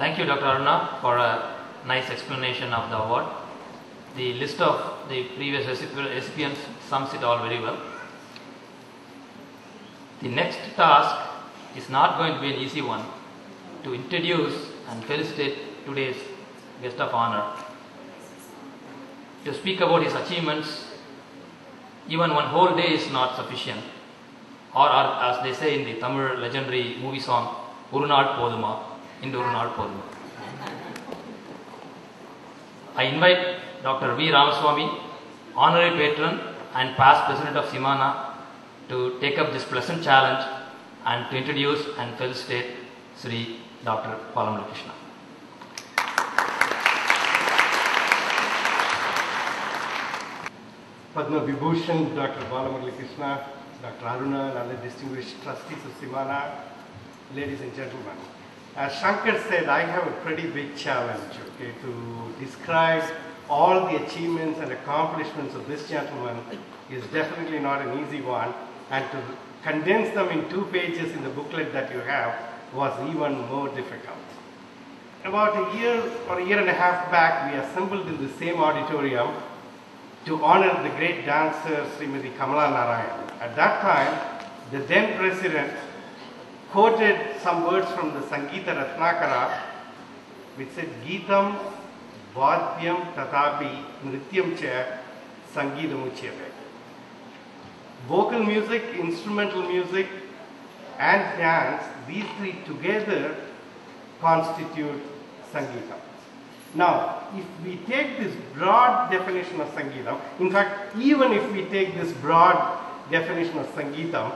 Thank you, Dr. Aruna, for a nice explanation of the award. The list of the previous recipients sums it all very well. The next task is not going to be an easy one, to introduce and felicitate today's guest of honor. To speak about his achievements, even one whole day is not sufficient. Or as they say in the Tamil legendary movie song, Oru Naal Poduma, Indu Oru Naal Poduma. I invite Dr. V. Ramaswamy, Honorary Patron and past President of CMANA, to take up this pleasant challenge and to introduce and felicitate Sri Dr. Balamurali Krishna. Padma Vibhushan, Dr. Balamurali Krishna, Dr. Aruna, and other distinguished trustees of CMANA, ladies and gentlemen. As Shankar said, I have a pretty big challenge, okay, to describe all the achievements and accomplishments of this gentleman is definitely not an easy one, and to condense them in 2 pages in the booklet that you have was even more difficult. About a year or a year and a half back, we assembled in the same auditorium to honor the great dancer Srimati Kamala Narayan. At that time, the then president quoted some words from the Sangeethasaagara, which said, Geetam Vadyam Tatapi Nrityam Cha Sangeetam Uchyate. Vocal music, instrumental music, and dance, these 3 together constitute Sangeetam. Now, if we take this broad definition of Sangeetam, in fact, even if we take this broad definition of Sangeetam,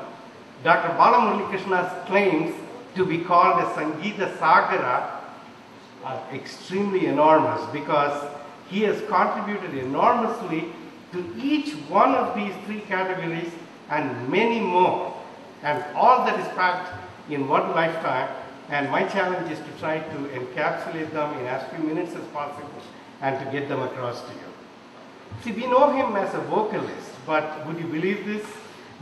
Dr. Balamurali Krishna's claims to be called a Sangeethasaagara are extremely enormous, because he has contributed enormously to each one of these 3 categories and many more, and all that is packed in one lifetime. And my challenge is to try to encapsulate them in as few minutes as possible and to get them across to you. See, we know him as a vocalist, but would you believe this?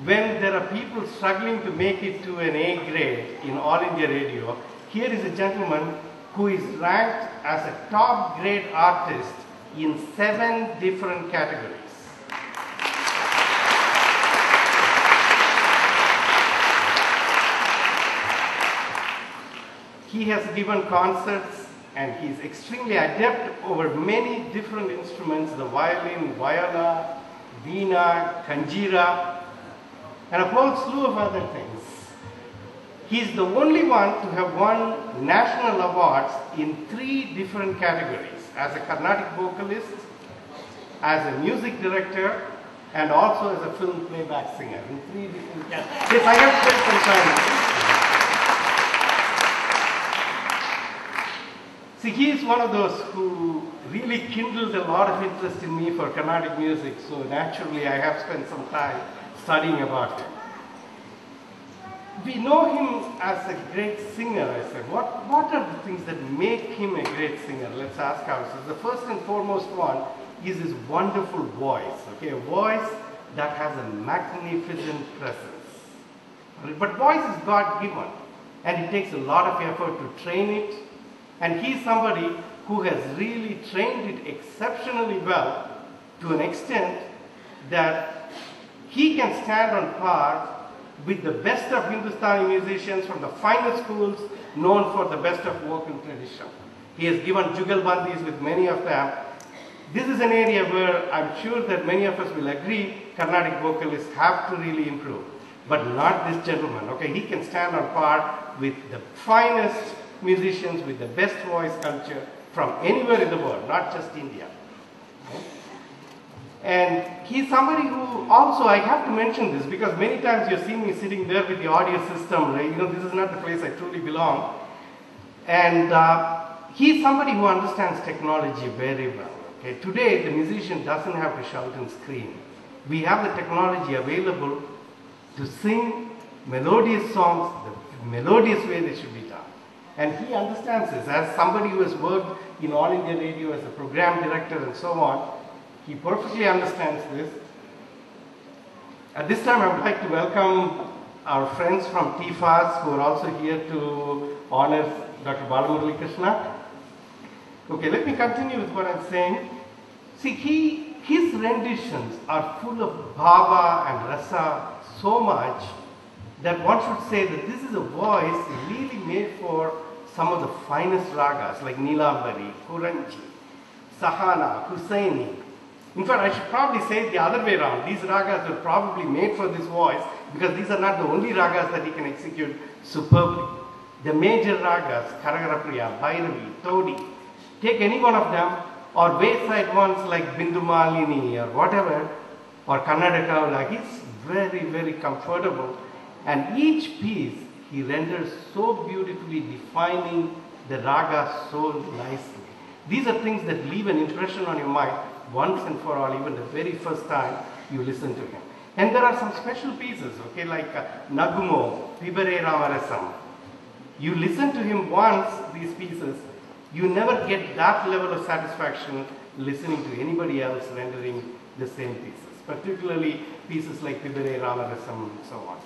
When there are people struggling to make it to an A grade in All India Radio, here is a gentleman who is ranked as a top grade artist in 7 different categories. He has given concerts and he is extremely adept over many different instruments, the violin, viola, veena, kanjira, and a whole slew of other things. He is the only one to have won national awards in 3 different categories, as a Carnatic vocalist, as a music director, and also as a film playback singer in 3 different categories. Yes, I have spent some time. See, he is one of those who really kindled a lot of interest in me for Carnatic music, so naturally I have spent some time studying about him. We know him as a great singer, I said. What are the things that make him a great singer? Let's ask ourselves. The first and foremost one is his wonderful voice, okay? A voice that has a magnificent presence. But voice is God-given, and it takes a lot of effort to train it. And he's somebody who has really trained it exceptionally well, to an extent that he can stand on par with the best of Hindustani musicians from the finest schools known for the best of vocal tradition. He has given jugalbandis with many of them. This is an area where I'm sure that many of us will agree Carnatic vocalists have to really improve. But not this gentleman, okay? He can stand on par with the finest musicians with the best voice culture from anywhere in the world, not just India. Okay? And he's somebody who also, I have to mention this because many times you see me sitting there with the audio system, right? You know, this is not the place I truly belong. And he's somebody who understands technology very well. Okay? Today, the musician doesn't have to shout and scream. We have the technology available to sing melodious songs the melodious way they should be done. And he understands this. As somebody who has worked in All India Radio as a program director and so on, he perfectly understands this. At this time, I would like to welcome our friends from TFAS who are also here to honor Dr. Balamurali Krishna. Okay, let me continue with what I'm saying. See, his renditions are full of bhava and rasa so much that one should say that this is a voice really made for some of the finest ragas like Nilambari, Kuranji, Sahana, Husaini. In fact, I should probably say it the other way around. These ragas were probably made for this voice because these are not the only ragas that he can execute superbly. The major ragas, Karagarapriya, Bhairavi, Todi, take any one of them, or wayside ones like Bindu Malini or whatever, or Kannada Kavala, he's very, very comfortable. And each piece he renders so beautifully, defining the raga so nicely. These are things that leave an impression on your mind once and for all, even the very first time you listen to him. And there are some special pieces, okay, like Nagumo, Pibare Ramarasam. You listen to him once, these pieces, you never get that level of satisfaction listening to anybody else rendering the same pieces, particularly pieces like Pibare Ramarasam and so on.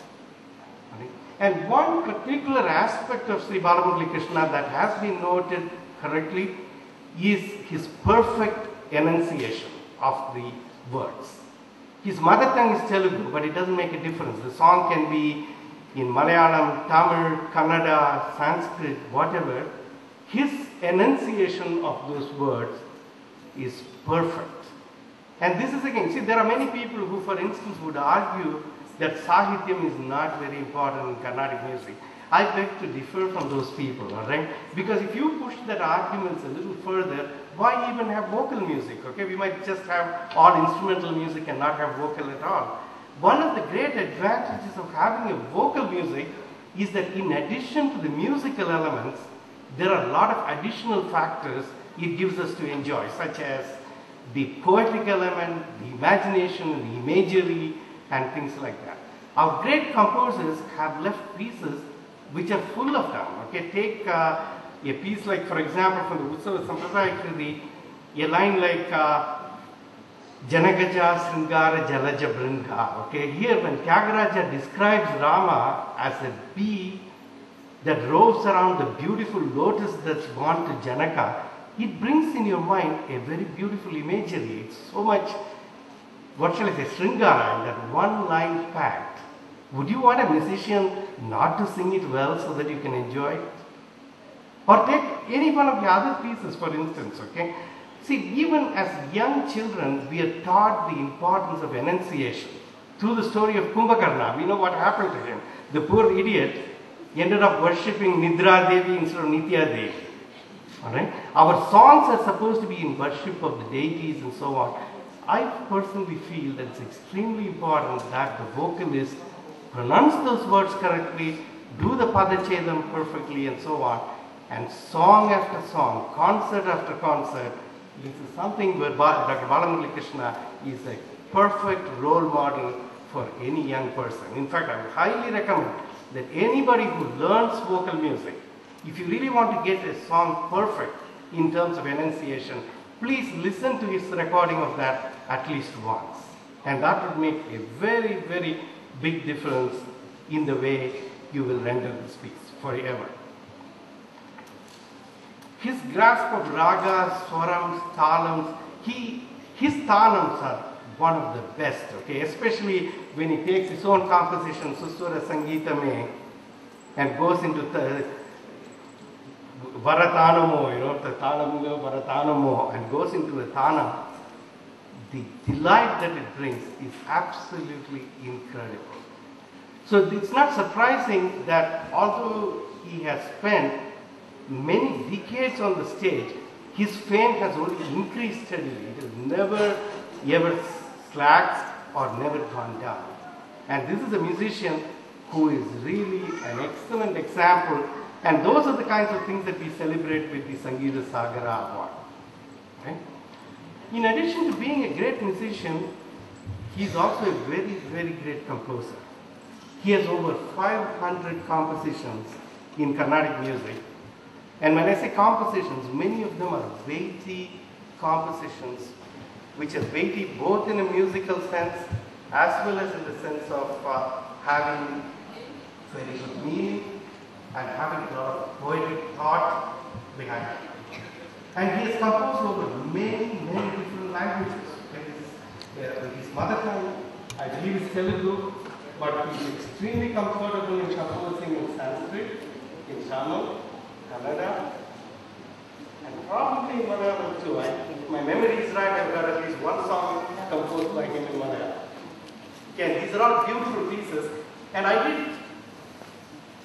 Okay? And one particular aspect of Sri Balamurali Krishna that has been noted correctly is his perfect enunciation of the words. His mother tongue is Telugu, but it doesn't make a difference. The song can be in Malayalam, Tamil, Kannada, Sanskrit, whatever. His enunciation of those words is perfect. And this is again, see, there are many people who, for instance, would argue that Sahityam is not very important in Carnatic music. I beg to differ from those people, alright? Because if you push that arguments a little further, why even have vocal music, okay? We might just have all instrumental music and not have vocal at all. One of the great advantages of having a vocal music is that in addition to the musical elements, there are a lot of additional factors it gives us to enjoy, such as the poetic element, the imagination, the imagery, and things like that. Our great composers have left pieces which are full of them. Okay, take a piece like, for example, from the Utsava Sampradaya Kriti, a line like Janagaja Sringara Jalaja Bringa. Okay, here when Tyagaraja describes Rama as a bee that roves around the beautiful lotus that's born to Janaka, it brings in your mind a very beautiful imagery. It's so much, what shall I say, Sringara in that one line fact. Would you want a musician not to sing it well so that you can enjoy it? Or take any one of the other pieces, for instance, okay? See, even as young children, we are taught the importance of enunciation. Through the story of Kumbhakarna, we know what happened to him. The poor idiot ended up worshipping Nidra Devi instead of Nitya Devi. Alright? Our songs are supposed to be in worship of the deities and so on. I personally feel that it's extremely important that the vocalist pronounce those words correctly, do the padachedam perfectly and so on, and song after song, concert after concert. This is something where Dr. Balamurali Krishna is a perfect role model for any young person. In fact, I would highly recommend that anybody who learns vocal music, if you really want to get a song perfect in terms of enunciation, please listen to his recording of that at least once. And that would make a very, very big difference in the way you will render this piece forever. His grasp of ragas, swarams, talams, his talams are one of the best, okay? Especially when he takes his own composition, Susura Sangeetame, and goes into the Varatanamo, you know, the Talamilo Varatanamo, and goes into the Tanam. The delight that it brings is absolutely incredible. So it's not surprising that although he has spent many decades on the stage, his fame has only increased steadily. It has never ever slacked or never gone down. And this is a musician who is really an excellent example, and those are the kinds of things that we celebrate with the Sangeethasaagara award. Right? In addition to being a great musician, he is also a very, very great composer. He has over 500 compositions in Carnatic music. And when I say compositions, many of them are weighty compositions, which are weighty both in a musical sense as well as in the sense of having very good meaning and having a lot of poetic thought behind it. And he has composed over many, many different languages. His mother tongue, I believe, is Telugu, but he is extremely comfortable in composing in Sanskrit, in Tamil, Kannada, and probably in Malayalam too. If my memory is right, I've got at least one song composed by him in Malayalam. Again, these are all beautiful pieces, and I did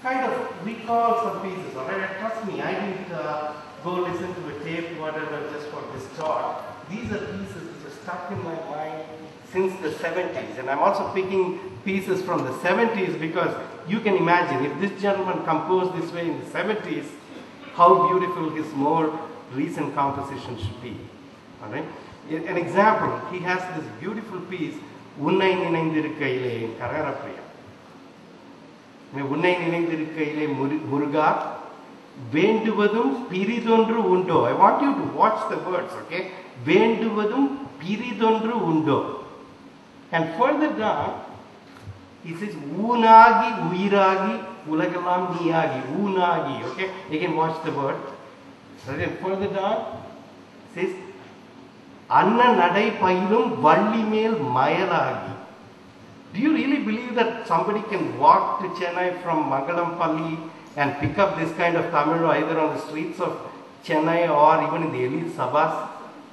kind of recall some pieces. Alright, trust me, I didn't go listen to a tape, whatever, just for this talk. These are pieces which are stuck in my mind since the 70s, and I'm also picking pieces from the 70s because you can imagine if this gentleman composed this way in the 70s, how beautiful his more recent composition should be. Alright? An example, he has this beautiful piece, Unnai Ninaindirukkaile in Kararapriya. Unnai Ninaindirukkaile Muruga, Venduvadum Piridondru Undo. I want you to watch the words, okay? Venduvadum Piridondru Undo. And further down, he says, Unagi, Uiragi, Ulagalam Niyagi, Unagi, okay? You can watch the word. And further down, it says, Anna Nadai Pailum Vallimel Mayalagi. Do you really believe that somebody can walk to Chennai from Mangalampalli and pick up this kind of Tamil either on the streets of Chennai or even in the elite sabhas?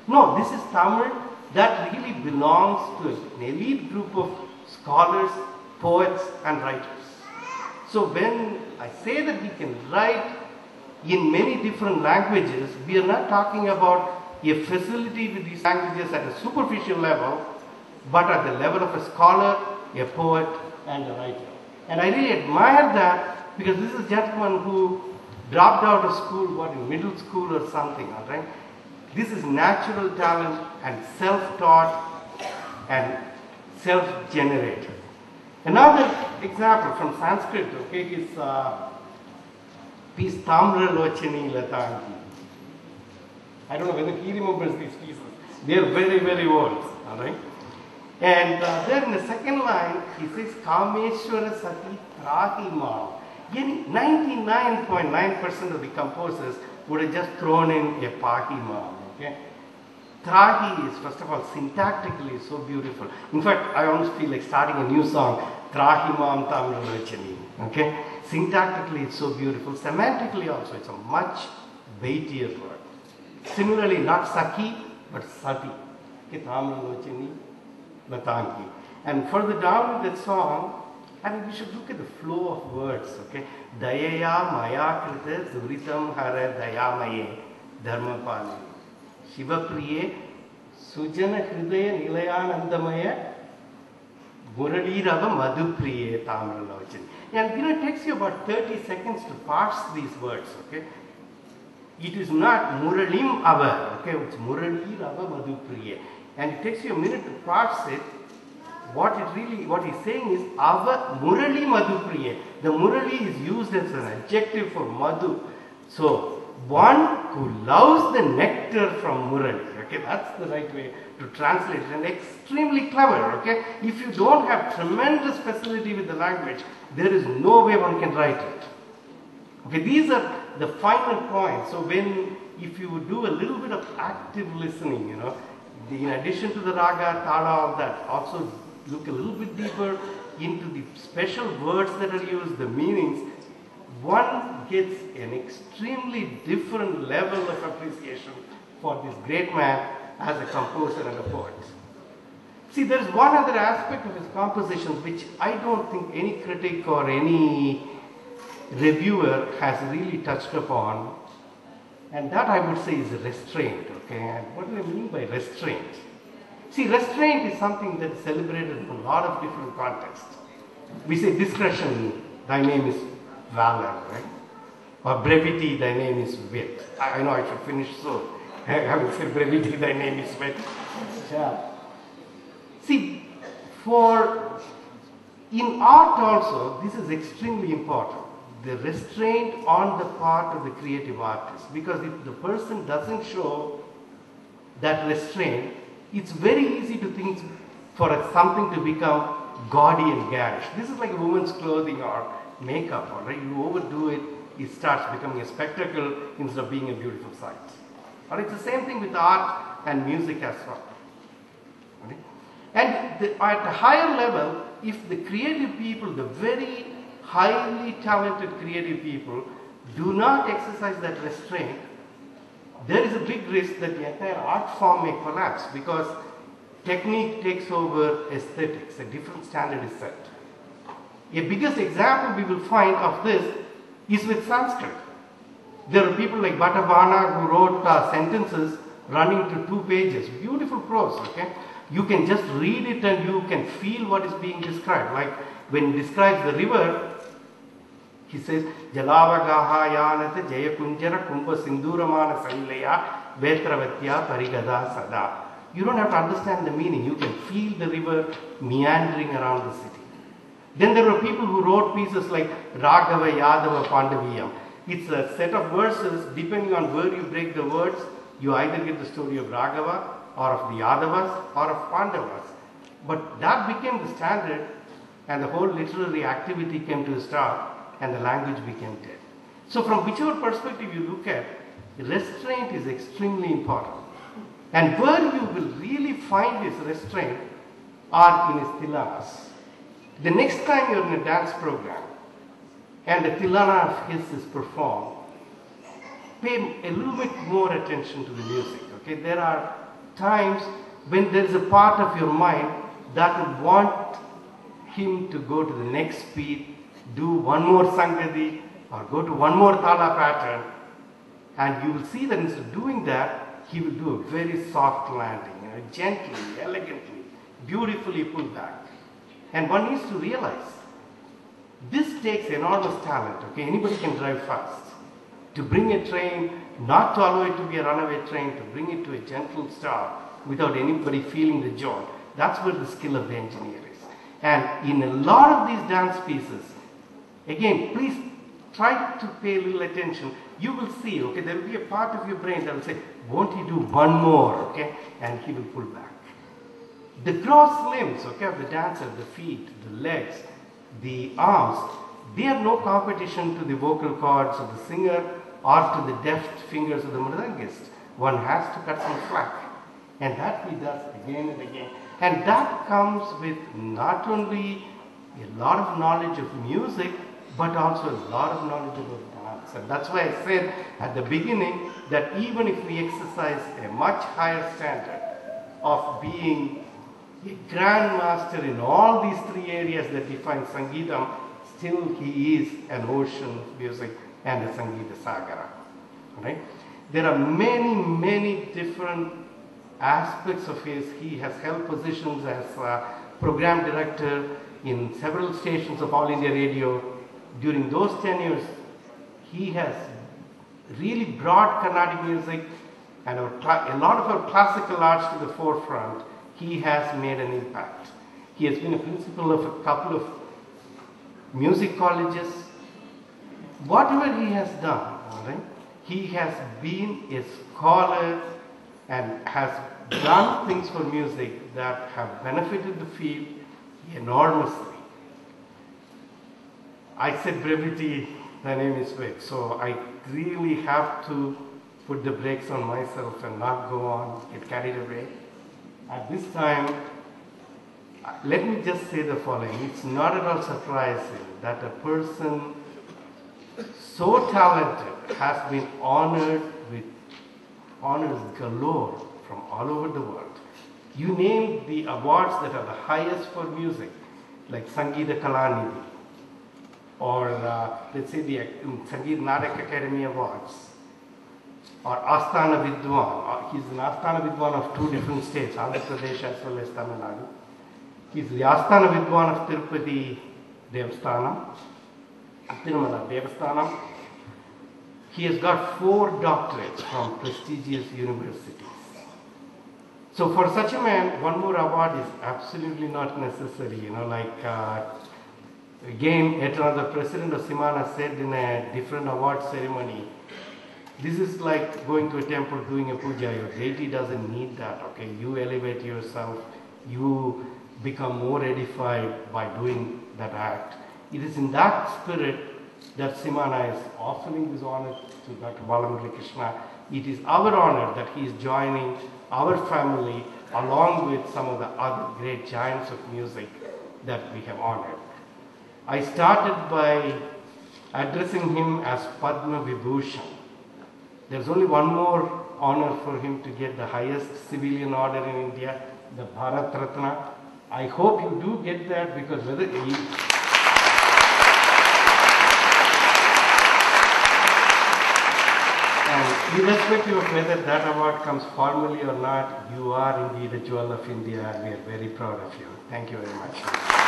No, this is Tamil that really belongs to an elite group of scholars, poets and writers. So when I say that he can write in many different languages, we are not talking about a facility with these languages at a superficial level, but at the level of a scholar, a poet and a writer. And I really admire that because this is a gentleman who dropped out of school, what, in middle school or something, alright? This is natural talent and self-taught and self-generated. Another example from Sanskrit, okay, is piece Tamra Lochani Latangi. I don't know whether he remembers these pieces. They are very, very old, alright? And then in the second line, he says, Kameshwara Sati Trahima. 99.9% of the composers would have just thrown in a Pahima, okay? Trahi is, first of all, syntactically so beautiful. In fact, I almost feel like starting a new song, Trahimam Tamil Rachani, okay? Syntactically, it's so beautiful. Semantically also, it's a much weightier word. Similarly, not Saki, but Sati. Okay, Tamil Rachani, Latanki. And further down in that song, I mean, we should look at the flow of words, okay? Dayaya Maya Krita Duritam Hara Dayamaye Dharmapali. Shivapriye Sujana Hridaya Nilayanandamaya Muralirava Madhupriye Tamil Lochani. And you know, it takes you about 30 seconds to parse these words, okay? It is not Muralim Ava, okay? It's Muralirava Madhupriye. And it takes you a minute to parse it. What he's saying is Ava Murali Madhupriye. The Murali is used as an adjective for Madhu. So, one who loves the nectar from Murali. Okay, that's the right way to translate it. And extremely clever, okay? If you don't have tremendous facility with the language, there is no way one can write it. Okay, these are the final points. So if you do a little bit of active listening, you know, in addition to the raga, tala, all that, also look a little bit deeper into the special words that are used, the meanings, one gets an extremely different level of appreciation for this great man as a composer and a poet. See, there is one other aspect of his compositions which I don't think any critic or any reviewer has really touched upon, and that I would say is restraint. Okay, and what do I mean by restraint? See, restraint is something that is celebrated in a lot of different contexts. We say discretion, thy name is valor, right? Or brevity, thy name is wit. I know I should finish soon. I will say brevity, thy name is wit. Yeah. See, in art also, this is extremely important. The restraint on the part of the creative artist. Because if the person doesn't show that restraint, it's very easy to think for something to become gaudy and garish. This is like a woman's clothing or makeup, alright? You overdo it, it starts becoming a spectacle instead of being a beautiful sight. Or it's the same thing with art and music as well. Okay? And at a higher level, if the creative people, the very highly talented creative people, do not exercise that restraint, there is a big risk that the entire art form may collapse because technique takes over aesthetics, a different standard is set. A biggest example we will find of this is with Sanskrit. There are people like Bhattabana who wrote sentences running to 2 pages, beautiful prose, okay? You can just read it and you can feel what is being described. Like when he describes the river, he says, Jalavagaha yanata jayakunjara kumbha sinduramana saileya vetravatya parigada sada. You don't have to understand the meaning. You can feel the river meandering around the city. Then there were people who wrote pieces like Raghava Yadava Pandaviyam. It's a set of verses, depending on where you break the words, you either get the story of Raghava or of the Yadavas or of Pandavas. But that became the standard and the whole literary activity came to a stop and the language became dead. So from whichever perspective you look at, restraint is extremely important. And where you will really find this restraint are in his tilanas. The next time you're in a dance program and a tilana of his is performed, pay a little bit more attention to the music. Okay, there are times when there is a part of your mind that would want him to go to the next beat, do one more sangati, or go to one more tala pattern, and you will see that instead of doing that, he will do a very soft landing, gently, elegantly, beautifully pulled back. And one needs to realize this takes enormous talent. Okay, anybody can drive fast. To bring a train, not to allow it to be a runaway train, to bring it to a gentle stop without anybody feeling the jolt. That's where the skill of the engineer is. And in a lot of these dance pieces, again, please try to pay a little attention. You will see, okay, there will be a part of your brain that will say, won't he do one more, okay? And he will pull back. The gross limbs, okay, of the dancer, the feet, the legs, the arms, they are no competition to the vocal cords of the singer or to the deft fingers of the mridangist. One has to cut some slack. And that he does again and again. And that comes with not only a lot of knowledge of music, but also a lot of knowledge about dance. And that's why I said at the beginning that even if we exercise a much higher standard of being a grandmaster in all these 3 areas that define Sangeetam, still he is an ocean of music and a Sangeethasaagara. Right? There are many, many different aspects of his. He has held positions as program director in several stations of All India Radio. During those tenures, he has really brought Carnatic music and a lot of our classical arts to the forefront. He has made an impact. He has been a principal of a couple of music colleges. Whatever he has done, right, he has been a scholar and has done things for music that have benefited the field enormously. I said brevity, the name is Vivek, so I really have to put the brakes on myself and not go on, get carried away. At this time, let me just say the following. It's not at all surprising that a person so talented has been honored with honors galore from all over the world. You name the awards that are the highest for music, like Sangeeta Kalanidhi, or let's say the Sangeet Natak Academy Awards, or Asthana Vidwan. He's an Asthana Vidwan of 2 different states, Andhra Pradesh as well as Tamil Nadu. He's the Asthana Vidwan of Tirupati Devasthanam, Tirumala Devasthanam. He has got 4 doctorates from prestigious universities. So for such a man, one more award is absolutely not necessary. Again, yet another president of CMANA said in a different award ceremony, this is like going to a temple doing a puja. Your deity doesn't need that, okay? You elevate yourself, you become more edified by doing that act. It is in that spirit that CMANA is offering this honor to Dr. Balamurali Krishna. It is our honor that he is joining our family along with some of the other great giants of music that we have honored. I started by addressing him as Padma Vibhushan. There's only one more honor for him to get, the highest civilian order in India, the Bharat Ratna. I hope you do get that, because whether he... And irrespective of whether that award comes formally or not, you are indeed a jewel of India, and we are very proud of you. Thank you very much.